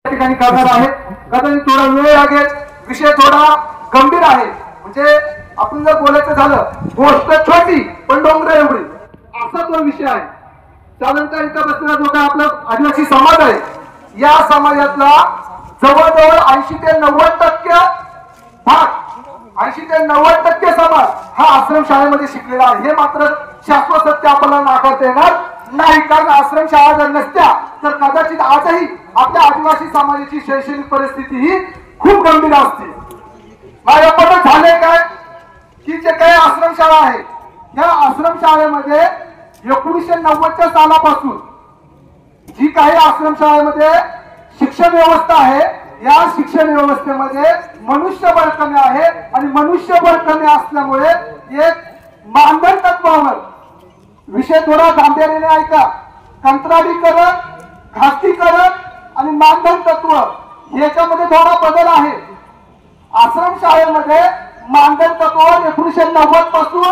ठिकाणी करणार आहेत. कदाचित थोडा वेळ लागेल, विषय थोडा गंभीर आहे. म्हणजे आपण जर बोलायचं झालं, गोष्ट छोटी पण डोंगर एवढी, असा तो विषय आहे. साधारणतः इथं बसलेला जो काय आपला आदिवासी समाज आहे, या समाजातला जवळजवळ 80 ते 90% भाग, 80 ते 90% समाज हा आश्रमशाळेमध्ये शिकलेला आहे. हे मात्र शाश्वत सत्य आपल्याला नाकारता येणार नाही. कारण आश्रमशाळा जर नसत्या तर कदाचित आजही आपल्या आदिवासी समाजाची शैक्षणिक परिस्थिती ही खूप गंभीर असते. माझ्या मनात झाले काय की जे काही आश्रमशाळा आहे, या आश्रमशाळेमध्ये 1990च्या सालापासून जी काही आश्रमशाळेमध्ये शिक्षण व्यवस्था आहे, या शिक्षण व्यवस्थेमध्ये मनुष्यबळ कमी आहे. आणि मनुष्यबळ कमी असल्यामुळे एक मानधन तत्वावर, विषय थोडा गांभीर्याने ऐका, कंत्राटीकरण, खासगीकरण आणि मानधन तत्व याच्यामध्ये थोडा बदल आहे. आश्रमशाळेमध्ये मानधन तत्वावर 1990 पासून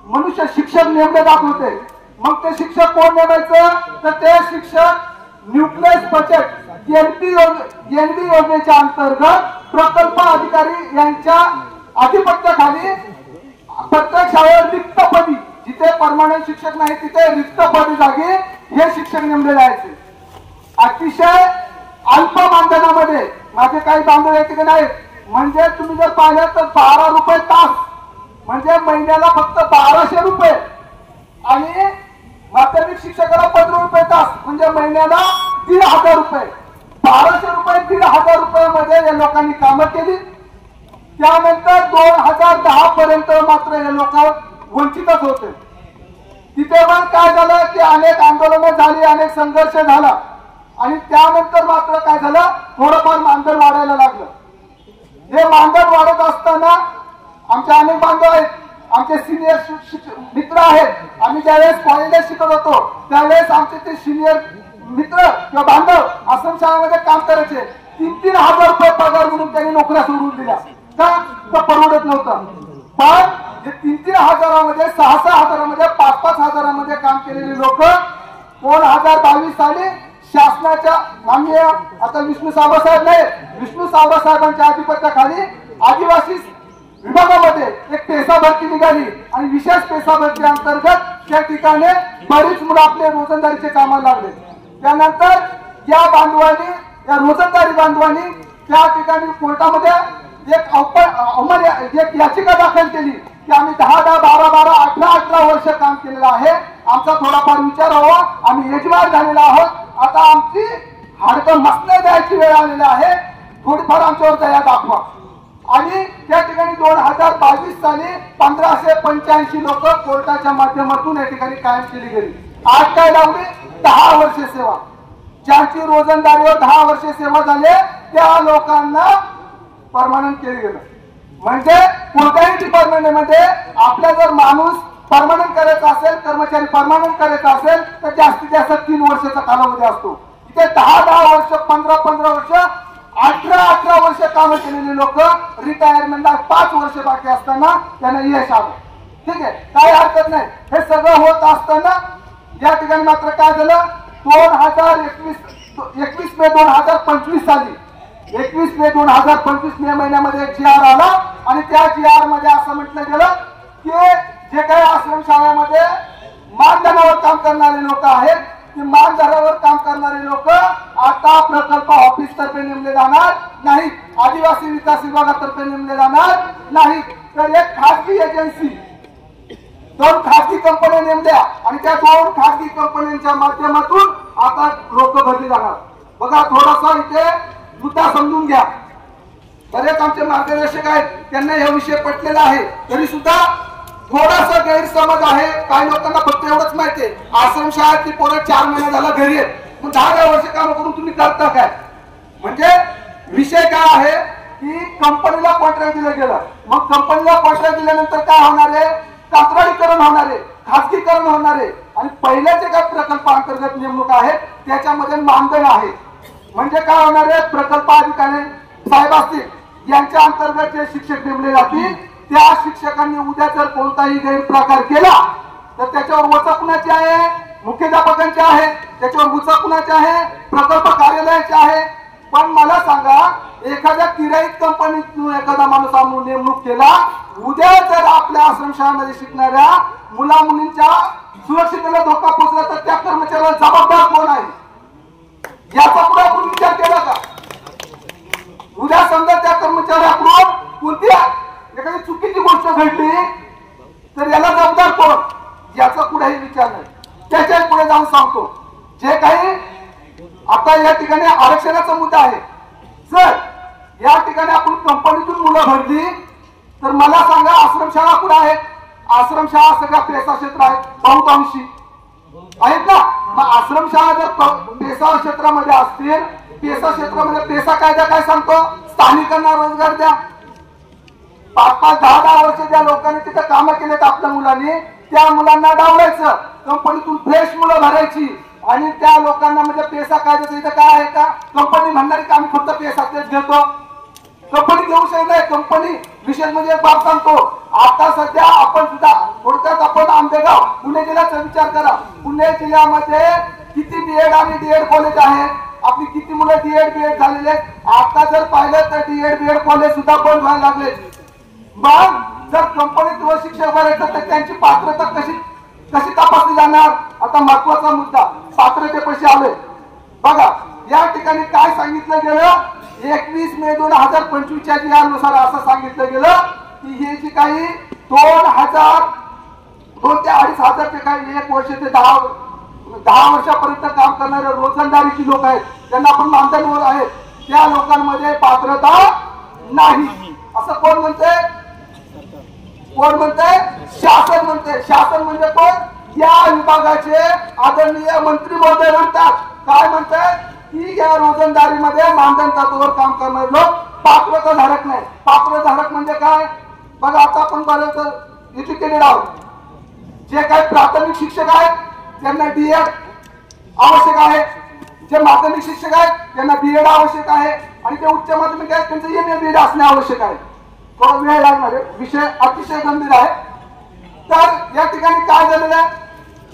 मनुष्य शिक्षक नेमले जात होते. मग ते शिक्षक कोण नेमायचं, तर ते शिक्षक न्यूक्लियस बचत एनबी योजनेच्या अंतर्गत प्रकल्प अधिकारी यांच्या अधिपत्याखाली प्रत्येक शाळेवर रिक्त पदी, जिथे परमनंट शिक्षक नाही तिथे रिक्त पदी जागी हे शिक्षक नेमले जायचे. अतिशय अल्प मानधनामध्ये. माझे काही बांधव येते की नाही, म्हणजे तुम्ही जर पाहिलं तर 12 रुपये तास, म्हणजे महिन्याला फक्त 1200 रुपये. आणि माध्यमिक शिक्षकाला 15 रुपये तास, म्हणजे महिन्याला 1500 रुपये. 1200 रुपये 1500 रुपये मध्ये या लोकांनी कामं केली. त्यानंतर 2010 पर्यंत मात्र हे लोक वंचितच होते. तिथे मग काय झालं की अनेक आंदोलनं झाली, अनेक संघर्ष झाला. आणि त्यानंतर मात्र काय झालं, थोडंफार मानधन वाढायला लागलं. हे मानधन वाढत असताना आमचे अनेक बांधव आहेत, आमचे सिनियर मित्र आहेत. आम्ही ज्यावेळेस कॉलेजला शिकत होतो त्यावेळेस आमचे ते सिनियर मित्र किंवा बांधव आश्रमशाळेमध्ये काम करायचे. 3-3 हजार रुपये पगार म्हणून त्यांनी नोकऱ्या सोडून दिल्या. का परवडत नव्हतं. पण जे 3-3 हजारामध्ये, 6-6 हजारामध्ये, 5-5 हजारामध्ये काम केलेले लोक 2022 साली शासनाच्या माननीय आता विष्णू सावरा साहेब नाही, विष्णू सावरा साहेबांच्या अधिपत्याखाली आदिवासी विभागामध्ये एक पेसा भरती निघाली. आणि विशेष पेसा भरती अंतर्गत त्या ठिकाणी बरीच मुलं आपले रोजंदारीचे कामाला लागले. त्यानंतर या बांधवांनी, या रोजंदारी बांधवांनी त्या ठिकाणी कोर्टामध्ये एक याचिका दाखल केली की आम्ही 10-10, 12-12, 18-18 वर्ष काम केलेलं आहे, आमचा थोडाफार विचार व्हावा, आम्ही यजमान झालेला आहोत, आता आमची हाडकं मसण्या द्यायची वेळ आलेली आहे, थोडीफार आमच्यावर दया दाखवा. आणि त्या ठिकाणी 2022 साली 1585 लोक कोर्टाच्या माध्यमातून या ठिकाणी कायम केली गेली. आज काय लावली, 10 वर्ष सेवा. ज्यांची रोजंदारीवर 10 वर्ष सेवा झाले त्या लोकांना परमनंट केले गेलं. म्हणजे कोणत्याही डिपार्टमेंटमध्ये आपला जर माणूस परमनंट करायचा असेल, कर्मचारी परमनंट करायचा असेल तर जास्तीत जास्त 3 वर्षाचा कालावधी असतो. इथे 10-10 वर्ष, 15-15 वर्ष, 18-18 वर्ष काम केलेले लोक रिटायरमेंटला 5 वर्ष बाकी असताना त्यांना यश आलं. ठीक आहे, काही हरकत नाही. हे सगळं होत असताना या ठिकाणी मात्र काय झालं, 21 मे 2025 साली 21 मे 2025 मे महिन्यामध्ये एक GR आला. आणि त्या GR मध्ये असं म्हटलं गेलं की जे काही आश्रमशाळेमध्ये मानधनावर काम करणारे लोक आहेत, ते मानधनावर काम करणारे लोक आता प्रकल्प ऑफिस तर्फे नेमले जाणार नाहीत, आदिवासी विकास विभागातर्फे नेमले जाणार नाहीत, तर एक खासगी एजन्सी, 2 खासगी कंपन्या नेमल्या आणि त्या 2 खासगी कंपन्यांच्या माध्यमातून आता लोक भरली जाणार. बघा, थोडासा इथे मुद्दा समजून घ्या. बरेच आमचे मार्गदर्शक आहेत, त्यांना हे विषय पटलेला आहे, तरी सुद्धा थोडासा गैरसमज आहे. काही लोकांना फक्त एवढंच माहिती आहे, आश्रमशाळेतली पोरं 4 महिने झाला घरी आहेत, मग 10 वर्ष काम करून तुम्ही करता काय. म्हणजे विषय काय आहे की कंपनीला कॉन्ट्रॅक्ट दिलं गेलं, मग कंपनीला कॉन्ट्रॅक्ट दिल्यानंतर काय होणार आहे, कंत्राटीकरण होणार आहे, खासगीकरण होणार आहे. आणि पहिल्या जे काही प्रकल्प अंतर्गत नेमणूक आहेत त्याच्यामध्ये मानधन आहे. म्हणजे काय होणार आहे, प्रकल्प अधिकारी साहेब असतील यांच्या अंतर्गत जे शिक्षक नेमले जातील, त्या शिक्षकांनी उद्या जर कोणताही गैरप्रकार केला तर त्याच्यावर वचा कुणाची आहे, मुख्याध्यापकांची आहे, त्याच्यावर वचा कुणाची आहे, प्रकल्प कार्यालयाची आहे. पण मला सांगा, एखाद्या किराईत कंपनीतून एखादा माणूस आणून नेमणूक केला, उद्या जर आपल्या आश्रमशाळेमध्ये शिकणाऱ्या मुला मुलींच्या सुरक्षिततेला धोका पोहोचला तर त्या कर्मचाऱ्याला जबाबदार कोण आहे, याचा पुढे आपण विचार केला का? उद्या समजा त्या कर्मचाऱ्याकडून कोणती एखादी चुकीची गोष्ट घडली तर याला जबाबदार कोण, याचा कुठेही विचार नाही. त्याच्या पुढे जाऊन सांगतो, जे काही आता या ठिकाणी आरक्षणाचा मुद्दा आहे, जर या ठिकाणी आपण कंपनीतून मुलं भरली तर मला सांगा आश्रमशाळा कुठे आहेत? आश्रमशाळा सगळ्या पेसा क्षेत्र आहेत, बहुतांशी आहेत ना. मग आश्रमशाळा जर पेसा क्षेत्रामध्ये असतील, पेसा क्षेत्रामध्ये पेसा कायदा काय सांगतो? स्थानिकांना रोजगार द्या. 5-5, 10-10 वर्ष ज्या लोकांनी तिथे कामं केलेत आपल्या मुलांनी, त्या मुलांना डावलायचं, कंपनीतून फ्रेश मुलं भरायची आणि त्या लोकांना म्हणजे पेसा कायद्याचं इथं काय आहे का? कंपनी म्हणणारी का आम्ही फक्त पेसा तेच घेतो, कंपनी घेऊ शकत नाही. कंपनी विशेष म्हणजे एक बाब सांगतो, आता सध्या आपण सुद्धा थोडक्यात आपण आंबेगाव पुणे जिल्ह्याचा विचार करा. पुणे जिल्ह्यामध्ये किती बीएड आणि डीएड कॉलेज आहेत, आपली किती मुलं डीएड बीएड झालेले आहेत. आता जर पाहिलं तर डीएड बीएड कॉलेज सुद्धा बंद व्हायला लागले. मग जर कंपनीत व शिक्षक भरायचं तर त्यांची पात्रता कशी तपासली जाणार? आता महत्वाचा मुद्दा, पात्रतेपाशी आले बघा. या ठिकाणी काय सांगितलं गेलं, 21 मे 2025 च्या नुसार असं सांगितलं गेलं की हे जी काही 2 ते 2.5 हजार ते काही 1 वर्ष ते 10 वर्षापर्यंत काम करणारे रोजंदारीची लोक आहेत, त्यांना आपण मानधनवर आहेत, त्या लोकांमध्ये पात्रता नाही असं कोण म्हणते? कोण म्हणते? शासन म्हणते. शासन म्हणजे कोण? या विभागाचे आदरणीय मंत्री महोदय म्हणतात. काय म्हणतात की या रोजंदारीमध्ये मानधन तत्वावर काम करणारे लोक पात्रता धारक नाही. पात्र धारक म्हणजे काय बघा, आता आपण बरेच एज्युकेटेड आहोत. जे काही प्राथमिक शिक्षक आहेत त्यांना डीएड आवश्यक आहे, जे माध्यमिक शिक्षक आहेत त्यांना बीएड आवश्यक आहे आणि जे उच्च माध्यमिक आहेत त्यांचं एमए बीएड असणे आवश्यक आहे. थोडा वेळ लागणार आहे, विषय अतिशय गंभीर आहे. तर या ठिकाणी काय झालेलं आहे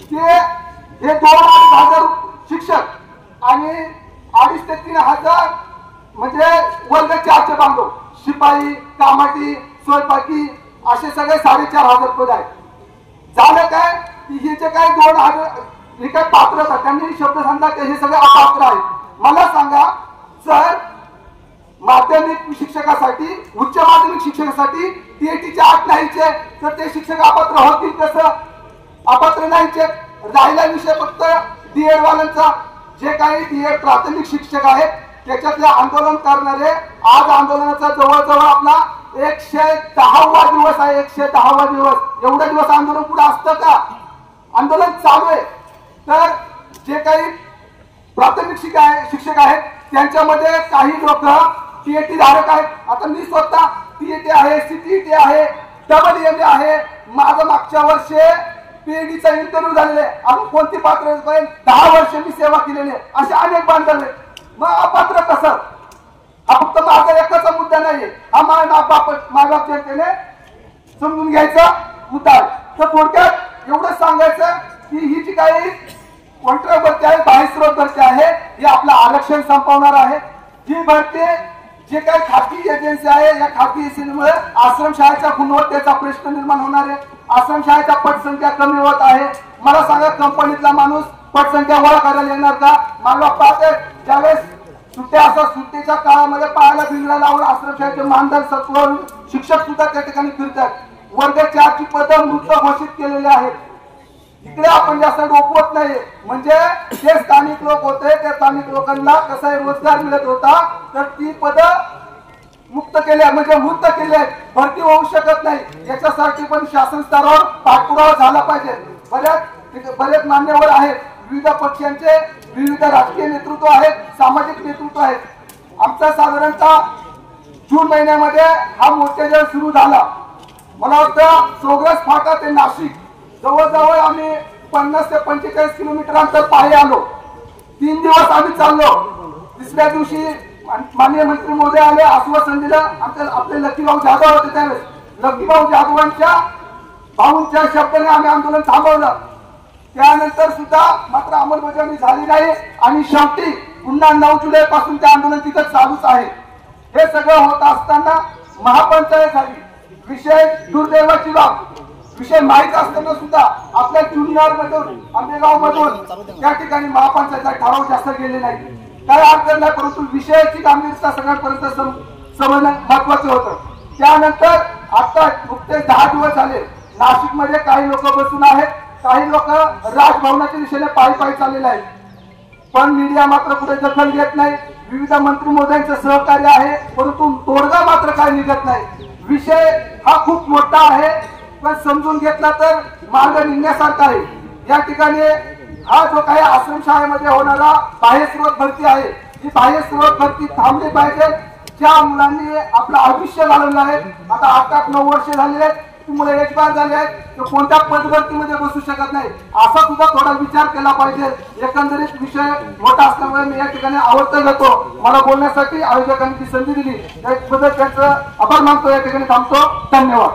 की हे 2-2.5 हजार शिक्षक आणि 2.5 ते 3 हजार म्हणजे वर्ग 4चे बांधव, शिपाई, कामाटी, स्वयंपाकी असे सगळे 4.5 हजार पद आहेत. झालं काय की हे जे काही 2,000 हे काय पात्रता त्यांनी शब्द सांगा हे सगळे अपात्र आहेत. मला सांगा, जर माध्यमिक शिक्षकासाठी उच्च माध्यमिक शिक्षकासाठी टीएटीचे 8 नाहीचे तर ते शिक्षक अपात्र होतील कसं? अपात्र नाहीचे. राहिला विषय फक्त डीएड वाल्यांचा. जे काही डीएड प्राथमिक शिक्षक आहेत त्याच्यातले आंदोलन करणारे, आज आंदोलनाचा जवळजवळ आपला 110वा दिवस आहे. 110वा दिवस. एवढे दिवस आंदोलन पुढे असतं का? आंदोलन चालू आहे. तर जे काही प्राथमिक शिक्षक आहेत त्यांच्यामध्ये काही लोक टीएटी धारक आहेत. आता मी स्वतः टीएटी आहे, सीटीईटी आहे, डबल आहे. माझं मागच्या वर्षी पीएडीचा इंटरव्ह्यू झालेले आणि कोणती पात्र 10 वर्ष मी सेवा केलेली आहे, असे अनेक बांधले. मग अपात्र कसं? हा फक्त माझा एकाचा मुद्दा नाहीये, हा मायबाप जनतेने समजून घ्यायचा मुद्दा आहे. तर थोडक्यात एवढं सांगायचं की ही जी काही कॉन्ट्रॅक्ट भरती आहे, बाह्यस्रोत भरती आहे, हे आपलं आरक्षण संपवणार आहे. ही भरती जे काही खाजगी एजन्सी आहे या खाजगी एजन्सीमुळे आश्रमशाळेच्या गुणवत्तेचा प्रश्न निर्माण होणार आहे. आश्रमशाळेच्या पटसंख्या कमी होत आहे. मला सांगा, कंपनीतला माणूस पटसंख्या गोळा करायला येणार का? मला पाहते ज्यावेळेस सुट्ट्या असतात, सुट्टीच्या काळामध्ये पाहायला भिंगला लावून आश्रमशाळेचे मानधन सत्वर शिक्षक सुद्धा त्या ठिकाणी फिरतात. वर्ग 4 ची पदं मृत घोषित केलेली आहेत. इकडे आपण जास्त रोखवत नाही. म्हणजे जे स्थानिक लोक होते त्या स्थानिक लोकांना कसा रोजगार मिळत होता तर ती पदं मुक्त केल्या म्हणजे मुक्त केले, भरती होऊ शकत नाही. याच्यासाठी पण शासन स्तरावर पाठपुरावा झाला पाहिजे. बरेच मान्यवर आहेत, विविध पक्षांचे विविध राजकीय नेतृत्व आहेत, सामाजिक नेतृत्व आहेत. आमचा साधारणतः जून महिन्यामध्ये हा मोर्चा सुरू झाला. मला वाटतं सोग्रस फाटा ते नाशिक जवळजवळ आम्ही 50 ते 45 किलोमीटर अंतर पायी आलो. 3 दिवस आम्ही चाललो. तिसऱ्या दिवशी माननीय मंत्री महोदय आले, आश्वासन दिलं. आपले लक्कीभाऊ जाधव होते त्यावेळेस. लक्कीभाऊ जाधवांच्या भाऊंच्या शब्दाने आम्ही आंदोलन थांबवलं. त्यानंतर सुद्धा मात्र अंमलबजावणी झाली नाही आणि शेवटी पुन्हा 9 जुलै पासून ते आंदोलन तिथं चालूच आहे। हे सगळं होत असताना महापंचायत झाली। विषय दुर्दैवाची बाब, विषय माहीत असताना सुद्धा आपल्या जुन्नर मधून आंबेगाव मधून त्या ठिकाणी महापंचायतचा ठराव जास्त गेले नाही, काय अर्थ नाही, परंतु विषयाची गांभीर्यता सगळ्यांपर्यंत समजणं महत्वाचं होतं। त्यानंतर आता नुकतेच 10 दिवस झाले नाशिक मध्ये काही लोक बसून आहेत, काही लोक राजभवनाच्या दिशेने पायी पायी चाललेले आहेत, पण मीडिया मात्र कुठे दखल घेत नाही। विविध मंत्री महोदयांचं सहकार्य आहे, परंतु तोडगा मात्र काही निघत नाही। विषय हा खूप मोठा आहे, पण समजून घेतला तर मार्ग निघण्यासारखा आहे। या ठिकाणी हा जो काही आश्रमशाळेमध्ये होणारा बाह्यस्रोत भरती आहे, ही बाह्यस्रोत भरती थांबली पाहिजे। ज्या मुलांनी आपलं आयुष्य घालवलं आहे, आता 8-9 वर्ष झालेले आहेत, मुलं एजबार झाले आहेत, तर कोणत्या पदभरतीमध्ये बसू शकत नाही, असा सुद्धा थोडा विचार केला पाहिजे। एकंदरीत विषय मोठा असल्यामुळे मी या ठिकाणी आवर्त घेतो, मला बोलण्यासाठी आयोजकांनी ती संधी दिली त्याबद्दल त्यांचं आभार मानतो। या ठिकाणी थांबतो, धन्यवाद।